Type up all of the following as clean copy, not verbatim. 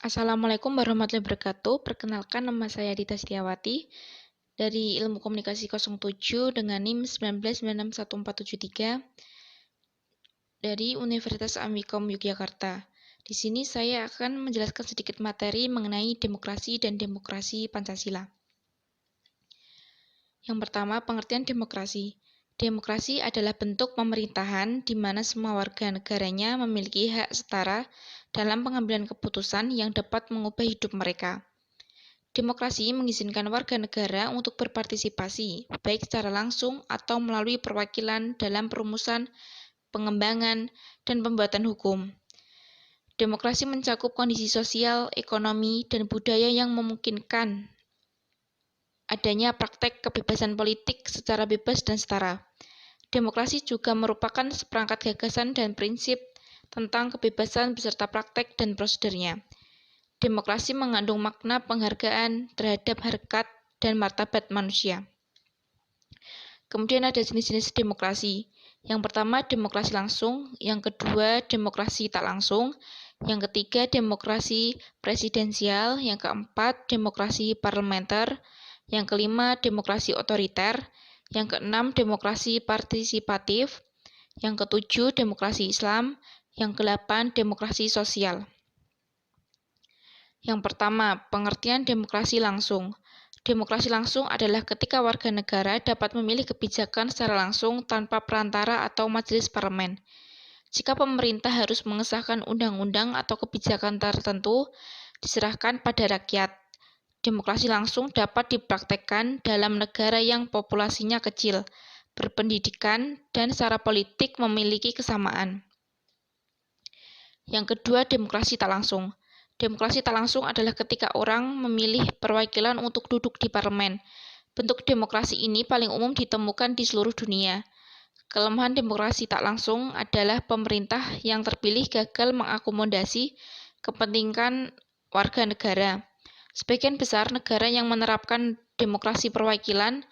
Assalamualaikum warahmatullahi wabarakatuh. Perkenalkan, nama saya Dita Setiawati dari Ilmu Komunikasi 07 dengan NIM 1996143 dari Universitas Amikom Yogyakarta. Di sini saya akan menjelaskan sedikit materi mengenai demokrasi dan demokrasi Pancasila. Yang pertama, pengertian demokrasi. Demokrasi adalah bentuk pemerintahan di mana semua warga negaranya memiliki hak setara dalam pengambilan keputusan yang dapat mengubah hidup mereka. Demokrasi mengizinkan warga negara untuk berpartisipasi, baik secara langsung atau melalui perwakilan dalam perumusan, pengembangan, dan pembuatan hukum. Demokrasi mencakup kondisi sosial, ekonomi, dan budaya yang memungkinkan adanya praktek kebebasan politik secara bebas dan setara. Demokrasi juga merupakan seperangkat gagasan dan prinsip tentang kebebasan beserta praktek dan prosedurnya. Demokrasi mengandung makna penghargaan terhadap harkat dan martabat manusia. Kemudian ada jenis-jenis demokrasi. Yang pertama, demokrasi langsung. Yang kedua, demokrasi tak langsung. Yang ketiga, demokrasi presidensial. Yang keempat, demokrasi parlementer. Yang kelima, demokrasi otoriter. Yang keenam, demokrasi partisipatif. Yang ketujuh, demokrasi Islam. Yang kedelapan, demokrasi sosial. Yang pertama, pengertian demokrasi langsung. Demokrasi langsung adalah ketika warga negara dapat memilih kebijakan secara langsung tanpa perantara atau majelis parlemen. Jika pemerintah harus mengesahkan undang-undang atau kebijakan tertentu, diserahkan pada rakyat. Demokrasi langsung dapat dipraktekkan dalam negara yang populasinya kecil, berpendidikan, dan secara politik memiliki kesamaan. Yang kedua, demokrasi tak langsung. Demokrasi tak langsung adalah ketika orang memilih perwakilan untuk duduk di parlemen. Bentuk demokrasi ini paling umum ditemukan di seluruh dunia. Kelemahan demokrasi tak langsung adalah pemerintah yang terpilih gagal mengakomodasi kepentingan warga negara. Sebagian besar negara yang menerapkan demokrasi perwakilan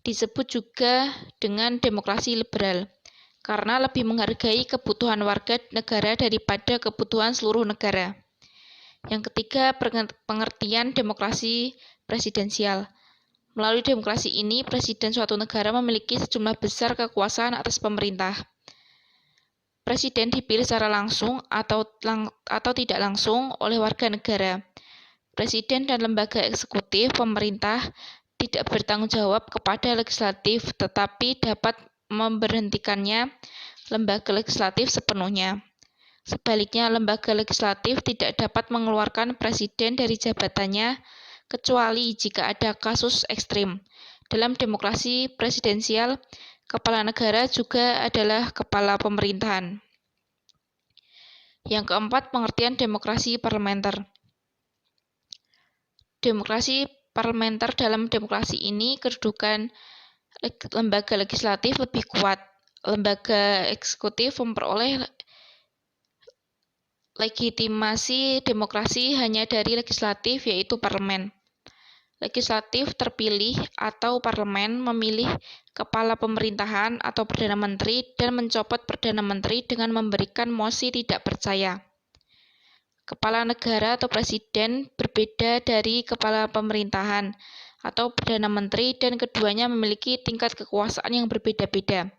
disebut juga dengan demokrasi liberal, karena lebih menghargai kebutuhan warga negara daripada kebutuhan seluruh negara. Yang ketiga, pengertian demokrasi presidensial. Melalui demokrasi ini, presiden suatu negara memiliki sejumlah besar kekuasaan atas pemerintah. Presiden dipilih secara langsung atau tidak langsung oleh warga negara. Presiden dan lembaga eksekutif pemerintah tidak bertanggung jawab kepada legislatif, tetapi dapat memberhentikannya lembaga legislatif sepenuhnya. Sebaliknya, lembaga legislatif tidak dapat mengeluarkan presiden dari jabatannya kecuali jika ada kasus ekstrim. Dalam demokrasi presidensial, kepala negara juga adalah kepala pemerintahan. Yang keempat, pengertian demokrasi parlementer. Demokrasi parlementer, dalam demokrasi ini kedudukan lembaga legislatif lebih kuat. Lembaga eksekutif memperoleh legitimasi demokrasi hanya dari legislatif, yaitu parlemen. Legislatif terpilih atau parlemen memilih kepala pemerintahan atau perdana menteri dan mencopot perdana menteri dengan memberikan mosi tidak percaya. Kepala negara atau presiden berbeda dari kepala pemerintahan atau perdana menteri dan keduanya memiliki tingkat kekuasaan yang berbeda-beda.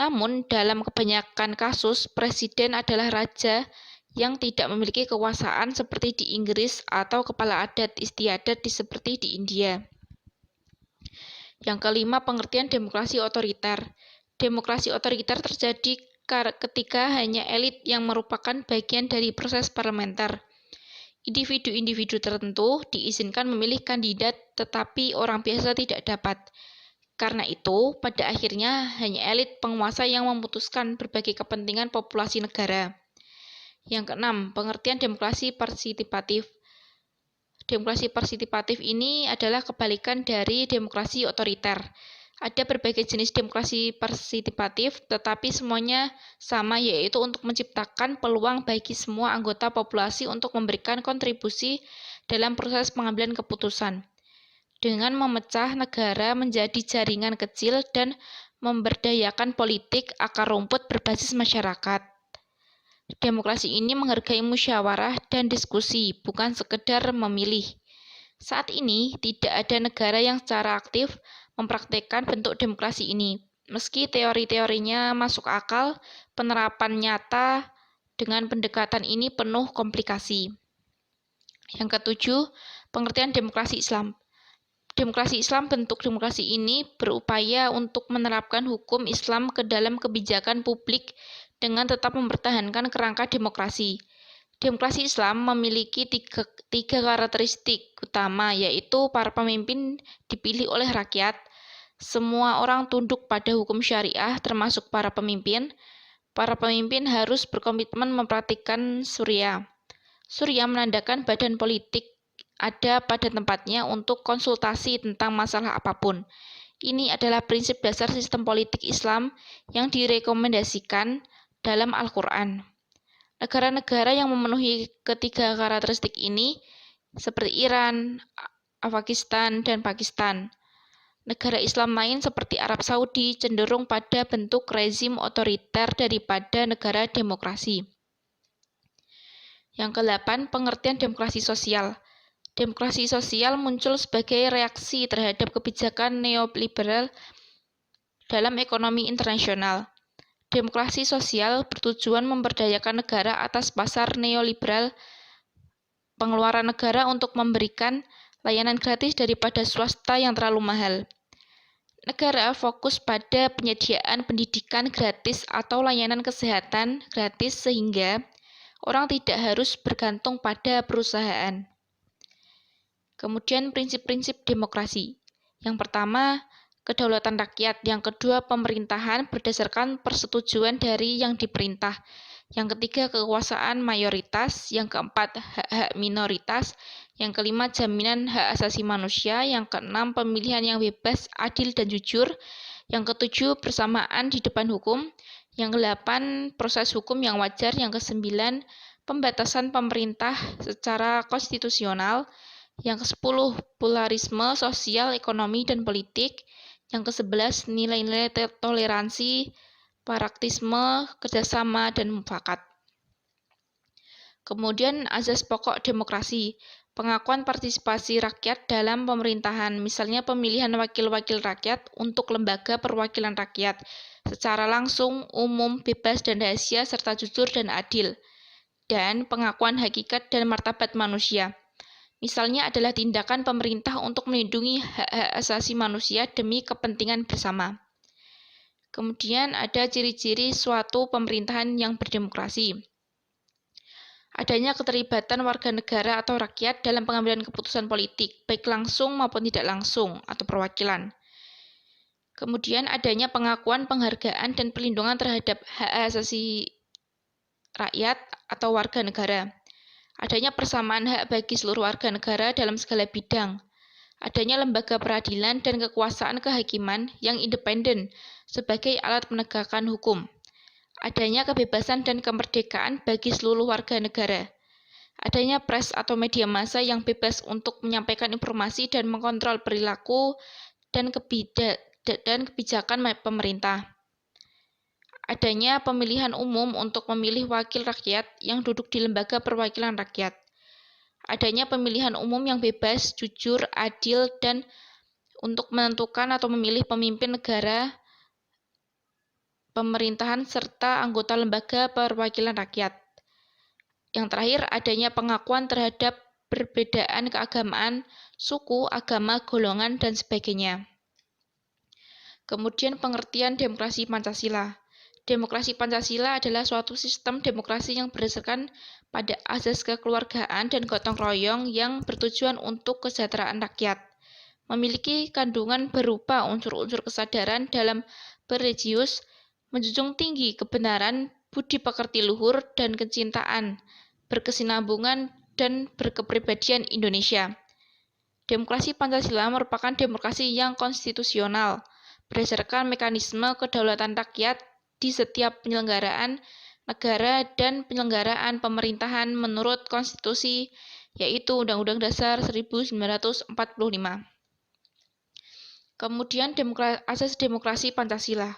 Namun, dalam kebanyakan kasus, presiden adalah raja yang tidak memiliki kekuasaan seperti di Inggris atau kepala adat istiadat seperti di India. Yang kelima, pengertian demokrasi otoriter. Demokrasi otoriter terjadi ketika hanya elit yang merupakan bagian dari proses parlementer. Individu-individu tertentu diizinkan memilih kandidat, tetapi orang biasa tidak dapat. Karena itu, pada akhirnya hanya elit penguasa yang memutuskan berbagai kepentingan populasi negara. Yang keenam, pengertian demokrasi partisipatif. Demokrasi partisipatif ini adalah kebalikan dari demokrasi otoriter. Ada berbagai jenis demokrasi partisipatif, tetapi semuanya sama, yaitu untuk menciptakan peluang bagi semua anggota populasi untuk memberikan kontribusi dalam proses pengambilan keputusan, dengan memecah negara menjadi jaringan kecil dan memberdayakan politik akar rumput berbasis masyarakat. Demokrasi ini menghargai musyawarah dan diskusi, bukan sekedar memilih. Saat ini, tidak ada negara yang secara aktif mempraktikkan bentuk demokrasi ini. Meski teori-teorinya masuk akal, penerapan nyata dengan pendekatan ini penuh komplikasi. Yang ketujuh, pengertian demokrasi Islam. Demokrasi Islam, bentuk demokrasi ini berupaya untuk menerapkan hukum Islam ke dalam kebijakan publik dengan tetap mempertahankan kerangka demokrasi. Demokrasi Islam memiliki tiga karakteristik utama, yaitu para pemimpin dipilih oleh rakyat, semua orang tunduk pada hukum syariah termasuk para pemimpin harus berkomitmen mempraktikkan Syariah. Syariah menandakan badan politik ada pada tempatnya untuk konsultasi tentang masalah apapun. Ini adalah prinsip dasar sistem politik Islam yang direkomendasikan dalam Al-Quran. Negara-negara yang memenuhi ketiga karakteristik ini, seperti Iran, Afghanistan, dan Pakistan. Negara Islam lain seperti Arab Saudi cenderung pada bentuk rezim otoriter daripada negara demokrasi. Yang ke-8, pengertian demokrasi sosial. Demokrasi sosial muncul sebagai reaksi terhadap kebijakan neoliberal dalam ekonomi internasional. Demokrasi sosial bertujuan memberdayakan negara atas pasar neoliberal, pengeluaran negara untuk memberikan layanan gratis daripada swasta yang terlalu mahal. Negara fokus pada penyediaan pendidikan gratis atau layanan kesehatan gratis sehingga orang tidak harus bergantung pada perusahaan. Kemudian prinsip-prinsip demokrasi. Yang pertama, kedaulatan rakyat. Yang kedua, pemerintahan berdasarkan persetujuan dari yang diperintah. Yang ketiga, kekuasaan mayoritas. Yang keempat, hak-hak minoritas. Yang kelima, jaminan hak asasi manusia. Yang keenam, pemilihan yang bebas, adil, dan jujur. Yang ketujuh, persamaan di depan hukum. Yang kedelapan, proses hukum yang wajar. Yang kesembilan, pembatasan pemerintah secara konstitusional. Yang ke-10, pluralisme sosial, ekonomi, dan politik. Yang ke-11, nilai-nilai toleransi, praktisme, kerjasama, dan mufakat. Kemudian azas pokok demokrasi, pengakuan partisipasi rakyat dalam pemerintahan, misalnya pemilihan wakil-wakil rakyat untuk lembaga perwakilan rakyat, secara langsung, umum, bebas, dan rahasia, serta jujur dan adil. Dan pengakuan hakikat dan martabat manusia. Misalnya adalah tindakan pemerintah untuk melindungi hak-hak asasi manusia demi kepentingan bersama. Kemudian ada ciri-ciri suatu pemerintahan yang berdemokrasi. Adanya keterlibatan warga negara atau rakyat dalam pengambilan keputusan politik, baik langsung maupun tidak langsung atau perwakilan. Kemudian adanya pengakuan, penghargaan, dan perlindungan terhadap hak asasi rakyat atau warga negara. Adanya persamaan hak bagi seluruh warga negara dalam segala bidang. Adanya lembaga peradilan dan kekuasaan kehakiman yang independen sebagai alat penegakan hukum. Adanya kebebasan dan kemerdekaan bagi seluruh warga negara. Adanya pers atau media massa yang bebas untuk menyampaikan informasi dan mengontrol perilaku dan kebijakan pemerintah. Adanya pemilihan umum untuk memilih wakil rakyat yang duduk di lembaga perwakilan rakyat. Adanya pemilihan umum yang bebas, jujur, adil, dan untuk menentukan atau memilih pemimpin negara, pemerintahan, serta anggota lembaga perwakilan rakyat. Yang terakhir, adanya pengakuan terhadap perbedaan keagamaan, suku, agama, golongan, dan sebagainya. Kemudian pengertian demokrasi Pancasila. Demokrasi Pancasila adalah suatu sistem demokrasi yang berdasarkan pada azas kekeluargaan dan gotong royong yang bertujuan untuk kesejahteraan rakyat. Memiliki kandungan berupa unsur-unsur kesadaran dalam berreligius, menjunjung tinggi kebenaran, budi pekerti luhur, dan kecintaan, berkesinambungan, dan berkepribadian Indonesia. Demokrasi Pancasila merupakan demokrasi yang konstitusional, berdasarkan mekanisme kedaulatan rakyat di setiap penyelenggaraan negara dan penyelenggaraan pemerintahan menurut konstitusi, yaitu Undang-Undang Dasar 1945. Kemudian asas demokrasi Pancasila.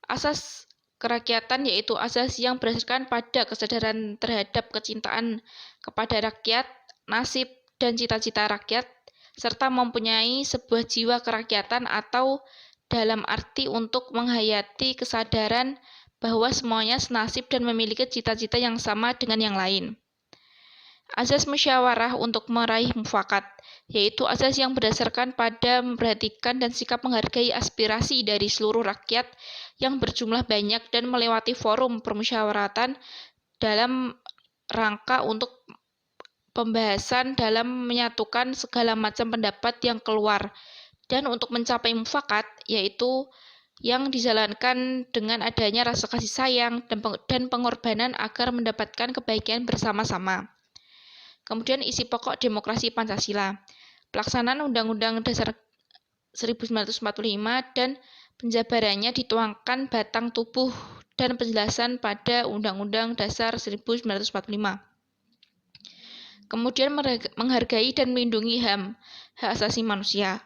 Asas kerakyatan yaitu asas yang berdasarkan pada kesadaran terhadap kecintaan kepada rakyat, nasib, dan cita-cita rakyat, serta mempunyai sebuah jiwa kerakyatan atau dalam arti untuk menghayati kesadaran bahwa semuanya senasib dan memiliki cita-cita yang sama dengan yang lain. Asas musyawarah untuk meraih mufakat, yaitu asas yang berdasarkan pada memperhatikan dan sikap menghargai aspirasi dari seluruh rakyat yang berjumlah banyak dan melewati forum permusyawaratan dalam rangka untuk pembahasan dalam menyatukan segala macam pendapat yang keluar dan untuk mencapai mufakat, yaitu yang dijalankan dengan adanya rasa kasih sayang dan pengorbanan agar mendapatkan kebaikan bersama-sama. Kemudian isi pokok demokrasi Pancasila, pelaksanaan Undang-Undang Dasar 1945 dan penjabarannya dituangkan batang tubuh dan penjelasan pada Undang-Undang Dasar 1945. Kemudian menghargai dan melindungi HAM, hak asasi manusia.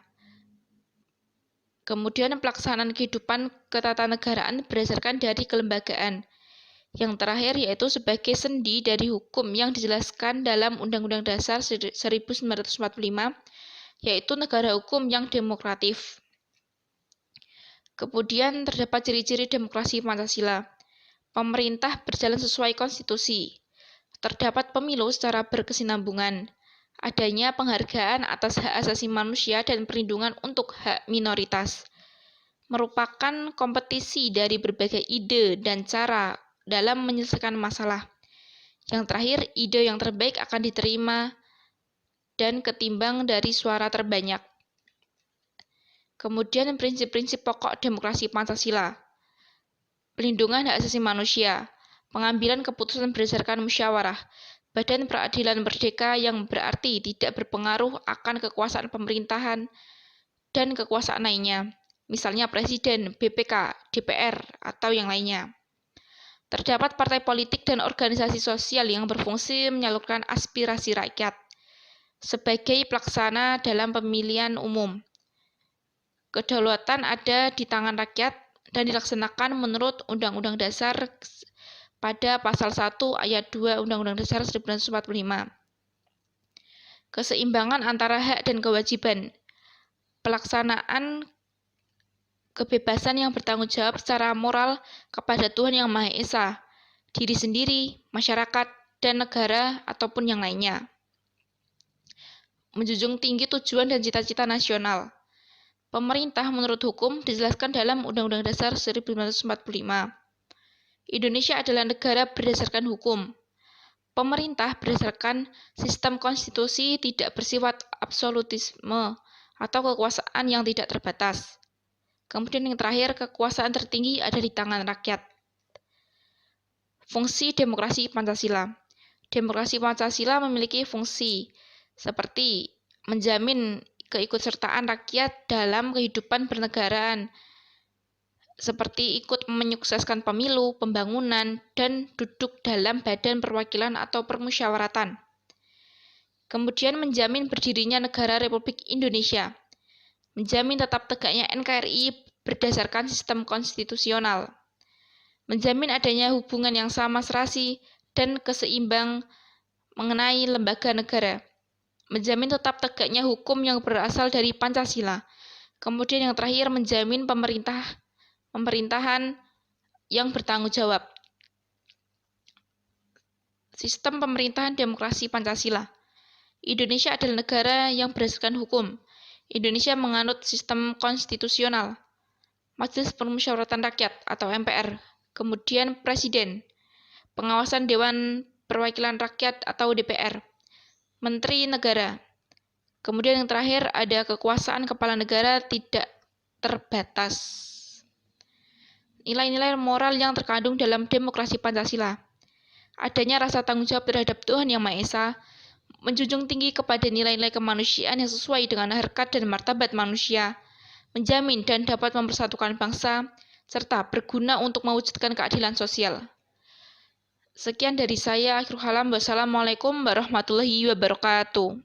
Kemudian pelaksanaan kehidupan ketatanegaraan berdasarkan dari kelembagaan. Yang terakhir yaitu sebagai sendi dari hukum yang dijelaskan dalam Undang-Undang Dasar 1945, yaitu negara hukum yang demokratif. Kemudian terdapat ciri-ciri demokrasi Pancasila. Pemerintah berjalan sesuai konstitusi. Terdapat pemilu secara berkesinambungan. Adanya penghargaan atas hak asasi manusia dan perlindungan untuk hak minoritas. Merupakan kompetisi dari berbagai ide dan cara dalam menyelesaikan masalah. Yang terakhir, ide yang terbaik akan diterima dan ketimbang dari suara terbanyak. Kemudian prinsip-prinsip pokok demokrasi Pancasila. Pelindungan hak asasi manusia, pengambilan keputusan berdasarkan musyawarah, badan peradilan merdeka yang berarti tidak berpengaruh akan kekuasaan pemerintahan dan kekuasaan lainnya, misalnya presiden, BPK, DPR, atau yang lainnya. Terdapat partai politik dan organisasi sosial yang berfungsi menyalurkan aspirasi rakyat sebagai pelaksana dalam pemilihan umum. Kedaulatan ada di tangan rakyat dan dilaksanakan menurut Undang-Undang Dasar pada Pasal 1 Ayat 2 Undang-Undang Dasar 1945. Keseimbangan antara hak dan kewajiban. Pelaksanaan kebebasan yang bertanggung jawab secara moral kepada Tuhan Yang Maha Esa, diri sendiri, masyarakat, dan negara ataupun yang lainnya. Menjunjung tinggi tujuan dan cita-cita nasional. Pemerintah menurut hukum dijelaskan dalam Undang-Undang Dasar 1945. Indonesia adalah negara berdasarkan hukum. Pemerintah berdasarkan sistem konstitusi tidak bersifat absolutisme atau kekuasaan yang tidak terbatas. Kemudian yang terakhir, kekuasaan tertinggi ada di tangan rakyat. Fungsi demokrasi Pancasila. Demokrasi Pancasila memiliki fungsi seperti menjamin keikutsertaan rakyat dalam kehidupan bernegaraan, seperti ikut menyukseskan pemilu, pembangunan, dan duduk dalam badan perwakilan atau permusyawaratan. Kemudian menjamin berdirinya negara Republik Indonesia. Menjamin tetap tegaknya NKRI berdasarkan sistem konstitusional. Menjamin adanya hubungan yang sama serasi dan keseimbang mengenai lembaga negara. Menjamin tetap tegaknya hukum yang berasal dari Pancasila. Kemudian yang terakhir menjamin pemerintahan yang bertanggung jawab. Sistem pemerintahan demokrasi Pancasila. Indonesia adalah negara yang berdasarkan hukum. Indonesia menganut sistem konstitusional, Majelis Permusyawaratan Rakyat atau MPR, kemudian Presiden, pengawasan Dewan Perwakilan Rakyat atau DPR, Menteri Negara. Kemudian yang terakhir ada kekuasaan kepala negara tidak terbatas. Nilai-nilai moral yang terkandung dalam demokrasi Pancasila. Adanya rasa tanggung jawab terhadap Tuhan Yang Maha Esa, menjunjung tinggi kepada nilai-nilai kemanusiaan yang sesuai dengan harkat dan martabat manusia, menjamin dan dapat mempersatukan bangsa, serta berguna untuk mewujudkan keadilan sosial. Sekian dari saya, akhirul kalam. Wassalamualaikum warahmatullahi wabarakatuh.